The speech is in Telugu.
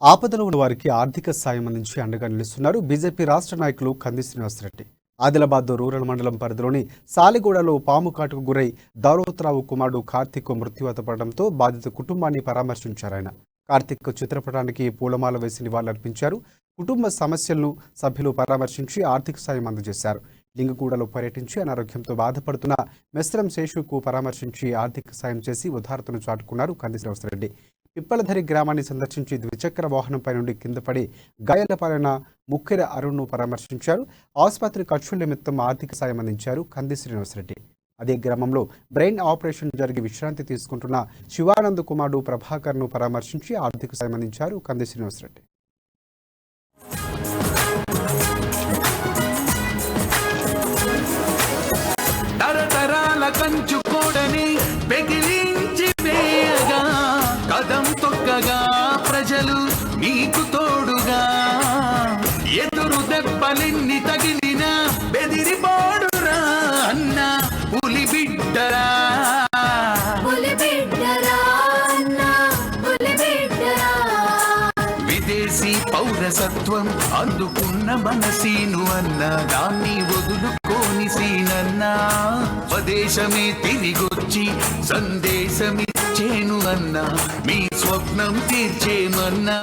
ఆపదలో ఉన్న వారికి ఆర్థిక సాయం అందించి అండగా నిలుస్తున్నారు బీజేపీ రాష్ట్ర నాయకులు కంది శ్రీనివాసరెడ్డి. ఆదిలాబాద్ రూరల్ మండలం పరిధిలోని సాలిగూడలో పాము కాటుకు గురై దారోత్రావు కుమారుడు కార్తీక్ మృత్యువాత పడడంతో బాధిత కుటుంబాన్ని పరామర్శించారు. ఆయన కార్తీక్ చిత్రపటానికి పూలమాల వేసి నివాళులర్పించారు. కుటుంబ సమస్యలను సభ్యులు పరామర్శించి ఆర్థిక సాయం అందజేశారు. లింగగూడలో పర్యటించి అనారోగ్యంతో బాధపడుతున్న మెస్రం శేషుకు పరామర్శించి ఆర్థిక సాయం చేసి ఉదారతను చాటుకున్నారు కంది శ్రీనివాసరెడ్డి. పిప్పలధరి గ్రామాన్ని సందర్శించి ద్విచక్ర వాహనంపై నుండి కింద పడి గాయాల పాలైన ముక్కెర అరుణ్ను పరామర్శించారు. ఆసుపత్రి ఖర్చుల నిమిత్తం ఆర్థిక సాయం అందించారు కంది శ్రీనివాసరెడ్డి. అదే గ్రామంలో బ్రెయిన్ ఆపరేషన్ జరిగి విశ్రాంతి తీసుకుంటున్న శివానంద్ కుమారుడు ప్రభాకర్ను పరామర్శించి ఆర్థిక సాయం అందించారు కంది శ్రీనివాసరెడ్డి. కదం తొక్కగా ప్రజలు మీకు తోడుగా ఎదురు దెబ్బలిన్ని తగిలినా బెదిరిపోడురా అన్న పులి బిడ్డరా విదేశీ పౌరసత్వం అందుకున్న మనసీను అన్న దాన్ని వదులుకోని సీనన్నా స్వదేశమే తిరిగొచ్చి సందేశమిచ్చేను అన్నా మీ స్వప్నం తీర్చేమన్నా.